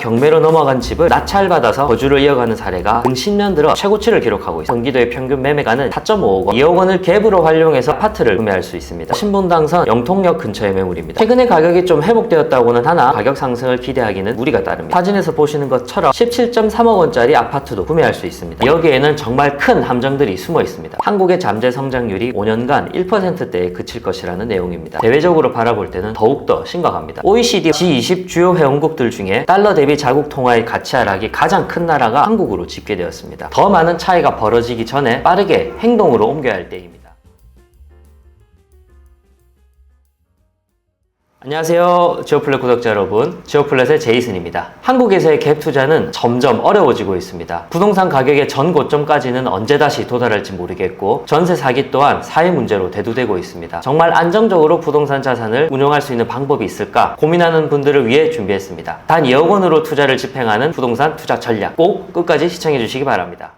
경매로 넘어간 집을 낙찰받아서 거주를 이어가는 사례가 근 10년 들어 최고치를 기록하고 있습니다. 경기도의 평균 매매가는 4.5억 원, 2억 원을 갭으로 활용해서 아파트를 구매할 수 있습니다. 신분당선 영통역 근처의 매물입니다. 최근에 가격이 좀 회복되었다고는 하나 가격 상승을 기대하기는 무리가 따릅니다. 사진에서 보시는 것처럼 17.3억 원짜리 아파트도 구매할 수 있습니다. 여기에는 정말 큰 함정들이 숨어 있습니다. 한국의 잠재 성장률이 5년간 1%대에 그칠 것이라는 내용입니다. 대외적으로 바라볼 때는 더욱더 심각합니다. OECD G20 주요 회원국들 중에 달러 대비 자국 통화의 가치 하락이 가장 큰 나라가 한국으로 집계되었습니다. 더 많은 차이가 벌어지기 전에 빠르게 행동으로 옮겨야 할 때입니다. 안녕하세요, 지오플랫 구독자 여러분, 지오플랫의 제이슨입니다. 한국에서의 갭 투자는 점점 어려워지고 있습니다. 부동산 가격의 전 고점까지는 언제 다시 도달할지 모르겠고, 전세 사기 또한 사회 문제로 대두되고 있습니다. 정말 안정적으로 부동산 자산을 운용할 수 있는 방법이 있을까 고민하는 분들을 위해 준비했습니다. 단 2억 원으로 투자를 집행하는 부동산 투자 전략, 꼭 끝까지 시청해 주시기 바랍니다.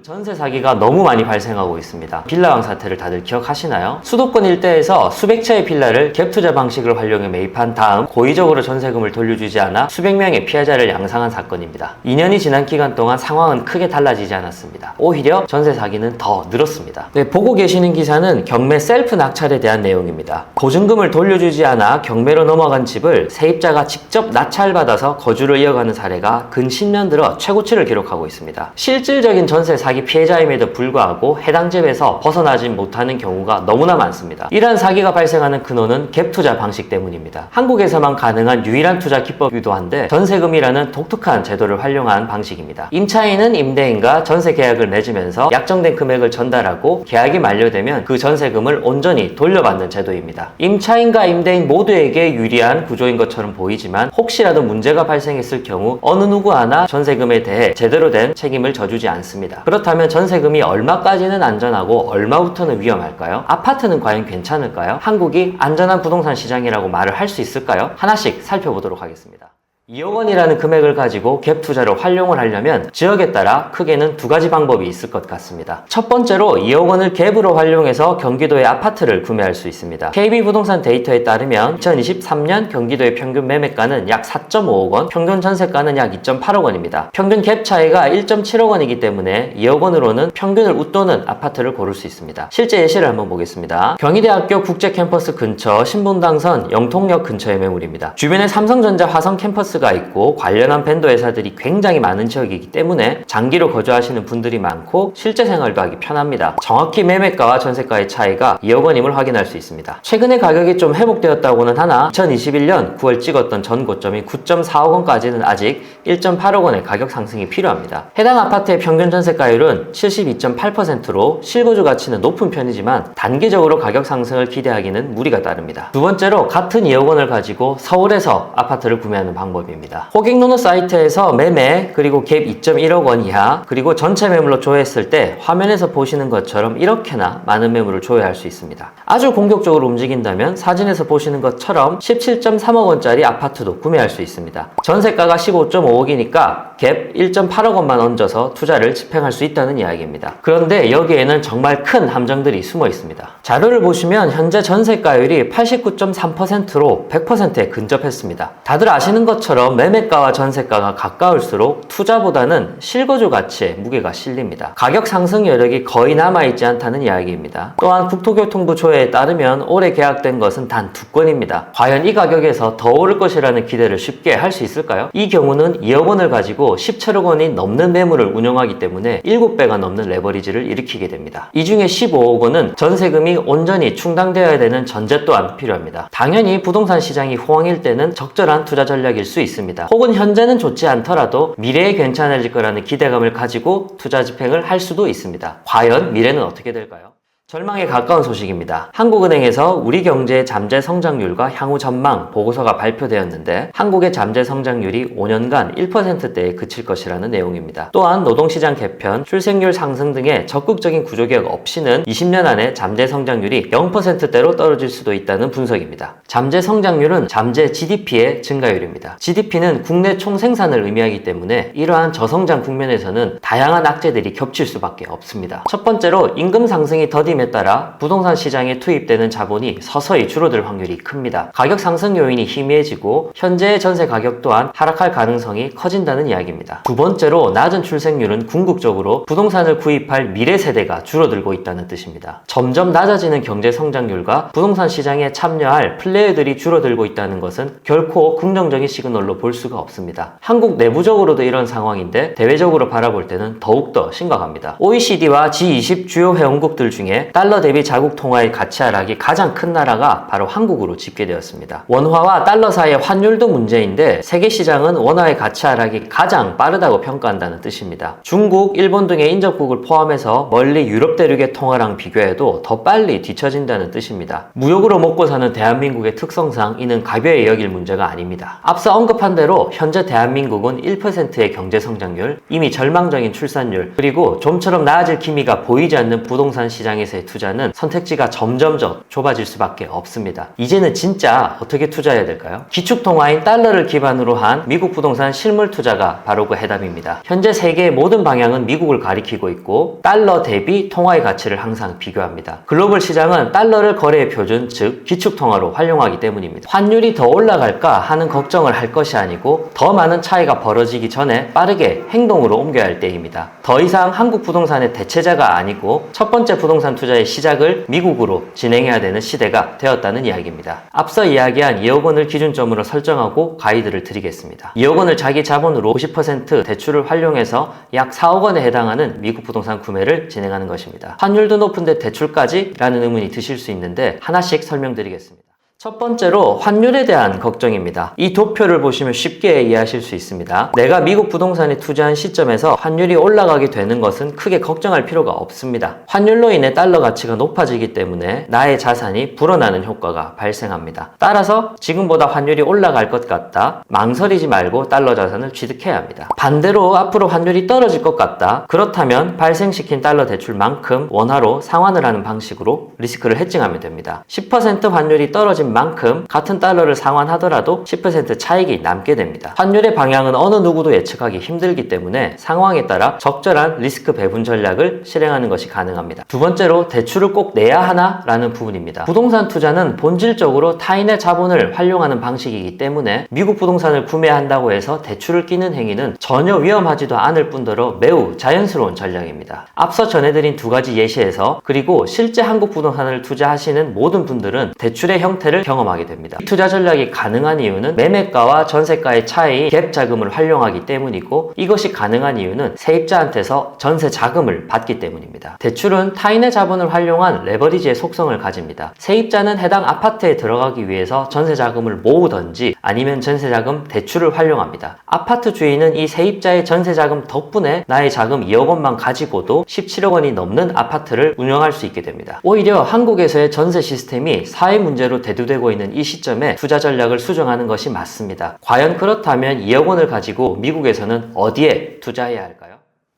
전세 사기가 너무 많이 발생하고 있습니다. 빌라왕 사태를 다들 기억하시나요? 수도권 일대에서 수백 채의 빌라를 갭 투자 방식을 활용해 매입한 다음 고의적으로 전세금을 돌려주지 않아 수백 명의 피해자를 양상한 사건입니다. 2년이 지난 기간 동안 상황은 크게 달라지지 않았습니다. 오히려 전세 사기는 더 늘었습니다. 네, 보고 계시는 기사는 경매 셀프 낙찰에 대한 내용입니다. 보증금을 돌려주지 않아 경매로 넘어간 집을 세입자가 직접 낙찰받아서 거주를 이어가는 사례가 근 10년 들어 최고치를 기록하고 있습니다. 실질적인 전세 사기 피해자임에도 불구하고 해당 집에서 벗어나지 못하는 경우가 너무나 많습니다. 이러한 사기가 발생하는 근원은 갭 투자 방식 때문입니다. 한국에서만 가능한 유일한 투자 기법이기도 한데 전세금이라는 독특한 제도를 활용한 방식입니다. 임차인은 임대인과 전세 계약을 맺으면서 약정된 금액을 전달하고 계약이 만료되면 그 전세금을 온전히 돌려받는 제도입니다. 임차인과 임대인 모두에게 유리한 구조인 것처럼 보이지만 혹시라도 문제가 발생했을 경우 어느 누구 하나 전세금에 대해 제대로 된 책임을 져주지 않습니다. 그렇다면 전세금이 얼마까지는 안전하고 얼마부터는 위험할까요? 아파트는 과연 괜찮을까요? 한국이 안전한 부동산 시장이라고 말을 할 수 있을까요? 하나씩 살펴보도록 하겠습니다. 2억 원이라는 금액을 가지고 갭 투자를 활용을 하려면 지역에 따라 크게는 두 가지 방법이 있을 것 같습니다. 첫 번째로 2억 원을 갭으로 활용해서 경기도의 아파트를 구매할 수 있습니다. KB부동산 데이터에 따르면 2023년 경기도의 평균 매매가는 약 4.5억 원, 평균 전세가는 약 2.8억 원입니다. 평균 갭 차이가 1.7억 원이기 때문에 2억 원으로는 평균을 웃도는 아파트를 고를 수 있습니다. 실제 예시를 한번 보겠습니다. 경희대학교 국제캠퍼스 근처 신분당선 영통역 근처의 매물입니다. 주변에 삼성전자 화성 캠퍼스 가 있고 관련한 밴드 회사들이 굉장히 많은 지역이기 때문에 장기로 거주하시는 분들이 많고 실제 생활도 하기 편합니다. 정확히 매매가와 전세가의 차이가 2억 원임을 확인할 수 있습니다. 최근에 가격이 좀 회복되었다고는 하나 2021년 9월 찍었던 전 고점이 9.4억 원까지는 아직 1.8억 원의 가격 상승이 필요합니다. 해당 아파트의 평균 전세가율은 72.8%로 실거주 가치는 높은 편이지만 단기적으로 가격 상승을 기대하기는 무리가 따릅니다. 두 번째로 같은 2억 원을 가지고 서울에서 아파트를 구매하는 방법입니다. 호갱노노 사이트에서 매매 그리고 갭 2.1억 원 이하 그리고 전체 매물로 조회했을 때 화면에서 보시는 것처럼 이렇게나 많은 매물을 조회할 수 있습니다. 아주 공격적으로 움직인다면 사진에서 보시는 것처럼 17.3억 원짜리 아파트도 구매할 수 있습니다. 전세가가 15.5억이니까 갭 1.8억 원만 얹어서 투자를 집행할 수 있다는 이야기입니다. 그런데 여기에는 정말 큰 함정들이 숨어 있습니다. 자료를 보시면 현재 전세가율이 89.3%로 100%에 근접했습니다. 다들 아시는 것처럼 매매가와 전세가가 가까울수록 투자보다는 실거주 가치에 무게가 실립니다. 가격 상승 여력이 거의 남아있지 않다는 이야기입니다. 또한 국토교통부 조회에 따르면 올해 계약된 것은 단 2건입니다. 과연 이 가격에서 더 오를 것이라는 기대를 쉽게 할 수 있을까요? 이 경우는 2억 원을 가지고 17억 원이 넘는 매물을 운영하기 때문에 7배가 넘는 레버리지를 일으키게 됩니다. 이 중에 15억 원은 전세금이 온전히 충당되어야 되는 전제 또한 필요합니다. 당연히 부동산 시장이 호황일 때는 적절한 투자 전략일 수 있습니다. 혹은 현재는 좋지 않더라도 미래에 괜찮아질 거라는 기대감을 가지고 투자 집행을 할 수도 있습니다. 과연 미래는 어떻게 될까요? 절망에 가까운 소식입니다. 한국은행에서 우리 경제의 잠재 성장률과 향후 전망 보고서가 발표되었는데 한국의 잠재 성장률이 5년간 1%대에 그칠 것이라는 내용입니다. 또한 노동시장 개편, 출생률 상승 등의 적극적인 구조개혁 없이는 20년 안에 잠재 성장률이 0%대로 떨어질 수도 있다는 분석입니다. 잠재 성장률은 잠재 GDP의 증가율입니다. GDP는 국내 총생산을 의미하기 때문에 이러한 저성장 국면에서는 다양한 악재들이 겹칠 수밖에 없습니다. 첫 번째로 임금 상승이 더디 바뀜에 따라 부동산 시장에 투입되는 자본이 서서히 줄어들 확률이 큽니다. 가격 상승 요인이 희미해지고 현재의 전세 가격 또한 하락할 가능성이 커진다는 이야기입니다. 두 번째로 낮은 출생률은 궁극적으로 부동산을 구입할 미래 세대가 줄어들고 있다는 뜻입니다. 점점 낮아지는 경제 성장률과 부동산 시장에 참여할 플레이어들이 줄어들고 있다는 것은 결코 긍정적인 시그널로 볼 수가 없습니다. 한국 내부적으로도 이런 상황인데 대외적으로 바라볼 때는 더욱더 심각합니다. OECD와 G20 주요 회원국들 중에 달러 대비 자국 통화의 가치 하락이 가장 큰 나라가 바로 한국으로 집계되었습니다. 원화와 달러 사이의 환율도 문제인데 세계 시장은 원화의 가치 하락이 가장 빠르다고 평가한다는 뜻입니다. 중국, 일본 등의 인접국을 포함해서 멀리 유럽 대륙의 통화랑 비교해도 더 빨리 뒤처진다는 뜻입니다. 무역으로 먹고 사는 대한민국의 특성상 이는 가벼이 여길 문제가 아닙니다. 앞서 언급한 대로 현재 대한민국은 1%의 경제 성장률, 이미 절망적인 출산율, 그리고 좀처럼 나아질 기미가 보이지 않는 부동산 시장에서의 투자는 선택지가 점점 좁아질 수밖에 없습니다. 이제는 진짜 어떻게 투자해야 될까요? 기축통화인 달러를 기반으로 한 미국 부동산 실물 투자가 바로 그 해답입니다. 현재 세계의 모든 방향은 미국을 가리키고 있고 달러 대비 통화의 가치를 항상 비교합니다. 글로벌 시장은 달러를 거래의 표준, 즉 기축통화로 활용하기 때문입니다. 환율이 더 올라갈까 하는 걱정을 할 것이 아니고 더 많은 차이가 벌어지기 전에 빠르게 행동으로 옮겨야 할 때입니다. 더 이상 한국 부동산의 대체자가 아니고 첫 번째 부동산 투자의 시작을 미국으로 진행해야 되는 시대가 되었다는 이야기입니다. 앞서 이야기한 2억 원을 기준점으로 설정하고 가이드를 드리겠습니다. 2억 원을 자기 자본으로 50% 대출을 활용해서 약 4억 원에 해당하는 미국 부동산 구매를 진행하는 것입니다. 환율도 높은데 대출까지? 라는 의문이 드실 수 있는데 하나씩 설명드리겠습니다. 첫 번째로 환율에 대한 걱정입니다. 이 도표를 보시면 쉽게 이해하실 수 있습니다. 내가 미국 부동산에 투자한 시점에서 환율이 올라가게 되는 것은 크게 걱정할 필요가 없습니다. 환율로 인해 달러 가치가 높아지기 때문에 나의 자산이 불어나는 효과가 발생합니다. 따라서 지금보다 환율이 올라갈 것 같다, 망설이지 말고 달러 자산을 취득해야 합니다. 반대로 앞으로 환율이 떨어질 것 같다, 그렇다면 발생시킨 달러 대출만큼 원화로 상환을 하는 방식으로 리스크를 헤징하면 됩니다. 10% 환율이 떨어진 만큼 같은 달러를 상환하더라도 10% 차익이 남게 됩니다. 환율의 방향은 어느 누구도 예측하기 힘들기 때문에 상황에 따라 적절한 리스크 배분 전략을 실행하는 것이 가능합니다. 두 번째로 대출을 꼭 내야 하나? 라는 부분입니다. 부동산 투자는 본질적으로 타인의 자본을 활용하는 방식이기 때문에 미국 부동산을 구매한다고 해서 대출을 끼는 행위는 전혀 위험하지도 않을 뿐더러 매우 자연스러운 전략입니다. 앞서 전해드린 두 가지 예시에서 그리고 실제 한국 부동산을 투자하시는 모든 분들은 대출의 형태를 경험하게 됩니다. 이 투자 전략이 가능한 이유는 매매가와 전세가의 차이인 갭 자금을 활용하기 때문이고 이것이 가능한 이유는 세입자한테서 전세 자금을 받기 때문입니다. 대출은 타인의 자본을 활용한 레버리지의 속성을 가집니다. 세입자는 해당 아파트에 들어가기 위해서 전세 자금을 모으던지 아니면 전세 자금 대출을 활용합니다. 아파트 주인은 이 세입자의 전세 자금 덕분에 나의 자금 2억 원만 가지고도 17억 원이 넘는 아파트를 운영할 수 있게 됩니다. 오히려 한국에서의 전세 시스템이 사회 문제로 대두되고 있는 이 시점에 투자 전략을 수정하는 것이 맞습니다. 과연 그렇다면 2억 원을 가지고 미국에서는 어디에 투자해야 할까요?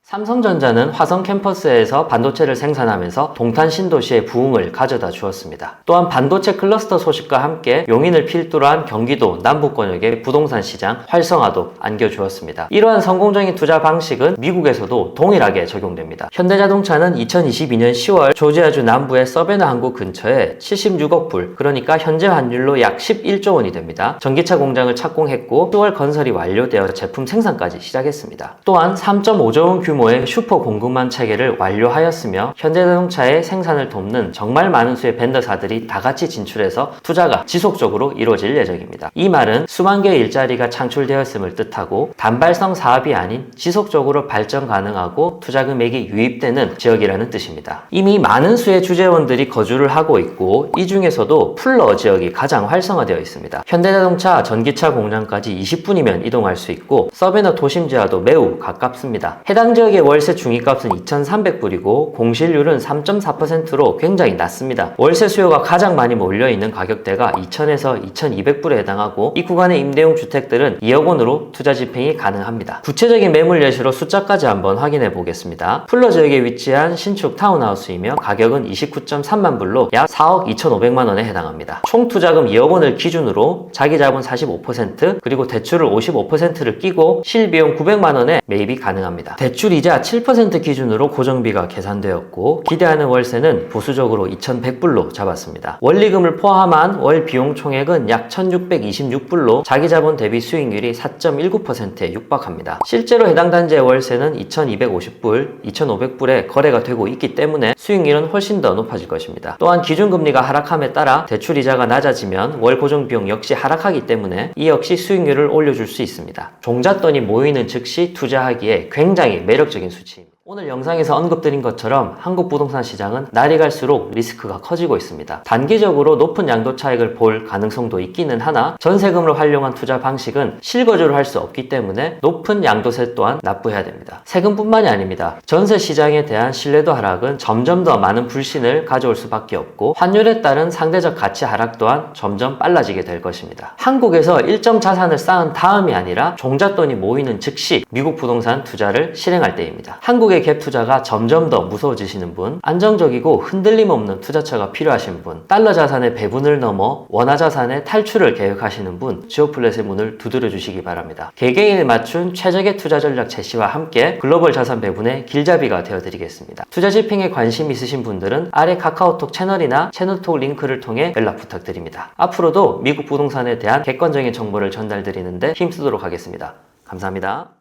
삼성전자는 화성 캠퍼스에서 반도체를 생산하면서 동탄 신도시의 부흥을 가져다 주었습니다. 또한 반도체 클러스터 소식과 함께 용인을 필두로 한 경기도 남부권역의 부동산 시장 활성화도 안겨주었습니다. 이러한 성공적인 투자 방식은 미국에서도 동일하게 적용됩니다. 현대자동차는 2022년 10월 조지아주 남부의 서베나 항구 근처에 76억 불, 그러니까 현재 환율로 약 11조 원이 됩니다. 전기차 공장을 착공했고 10월 건설이 완료되어 제품 생산까지 시작했습니다. 또한 3.5조 원 규모의 슈퍼 공급망 체계를 완료하였으며 현대자동차의 생산을 돕는 정말 많은 수의 벤더사들이 다 같이 진출해서 투자가 지속적으로 이루어질 예정입니다. 이 말은 수만 개의 일자리가 창출되었음을 뜻하고 단발성 사업이 아닌 지속적으로 발전 가능하고 투자 금액이 유입되는 지역이라는 뜻입니다. 이미 많은 수의 주재원들이 거주를 하고 있고 이 중에서도 풀러 지역이 가장 활성화되어 있습니다. 현대자동차 전기차 공장까지 20분이면 이동할 수 있고 서베너 도심지와도 매우 가깝습니다. 해당 지역의 월세 중위값은 2,300불이고 공실률은 3.4%로 굉장히 낮습니다. 월세 수요가 가장 많이 몰려있는 가격대가 2,000에서 2,200불에 해당하고 이 구간의 임대용 주택들은 2억 원으로 투자 집행이 가능합니다. 구체적인 매물 예시로 숫자까지 한번 확인해 보겠습니다. 풀러 지역에 위치한 신축 타운하우스이며 가격은 29.3만 불로 약 4억 2,500만 원에 해당합니다. 총 투자금 2억 원을 기준으로 자기 자본 45% 그리고 대출을 55%를 끼고 실비용 900만 원에 매입이 가능합니다. 대출이 대출이자 7% 기준으로 고정비가 계산되었고 기대하는 월세는 보수적으로 2,100불로 잡았습니다. 원리금을 포함한 월 비용 총액은 약 1,626불로 자기 자본 대비 수익률이 4.19%에 육박합니다. 실제로 해당 단지의 월세는 2,250불, 2,500불에 거래가 되고 있기 때문에 수익률은 훨씬 더 높아질 것입니다. 또한 기준금리가 하락함에 따라 대출이자가 낮아지면 월 고정비용 역시 하락하기 때문에 이 역시 수익률을 올려줄 수 있습니다. 종잣돈이 모이는 즉시 투자하기에 굉장히 매력적인 수치입니다. 오늘 영상에서 언급드린 것처럼 한국 부동산 시장은 날이 갈수록 리스크가 커지고 있습니다. 단기적으로 높은 양도 차익을 볼 가능성도 있기는 하나 전세금을 활용한 투자 방식은 실거주를 할 수 없기 때문에 높은 양도세 또한 납부해야 됩니다. 세금뿐만이 아닙니다. 전세 시장에 대한 신뢰도 하락은 점점 더 많은 불신을 가져올 수밖에 없고 환율에 따른 상대적 가치 하락 또한 점점 빨라지게 될 것입니다. 한국에서 일정 자산을 쌓은 다음이 아니라 종잣돈이 모이는 즉시 미국 부동산 투자를 실행할 때입니다. 한국의 갭 투자가 점점 더 무서워지시는 분, 안정적이고 흔들림 없는 투자처가 필요하신 분, 달러 자산의 배분을 넘어 원화 자산의 탈출을 계획하시는 분, 지오플랫의 문을 두드려 주시기 바랍니다. 개개인에 맞춘 최적의 투자 전략 제시와 함께 글로벌 자산 배분의 길잡이가 되어드리겠습니다. 투자 집행에 관심 있으신 분들은 아래 카카오톡 채널이나 채널톡 링크를 통해 연락 부탁드립니다. 앞으로도 미국 부동산에 대한 객관적인 정보를 전달드리는데 힘쓰도록 하겠습니다. 감사합니다.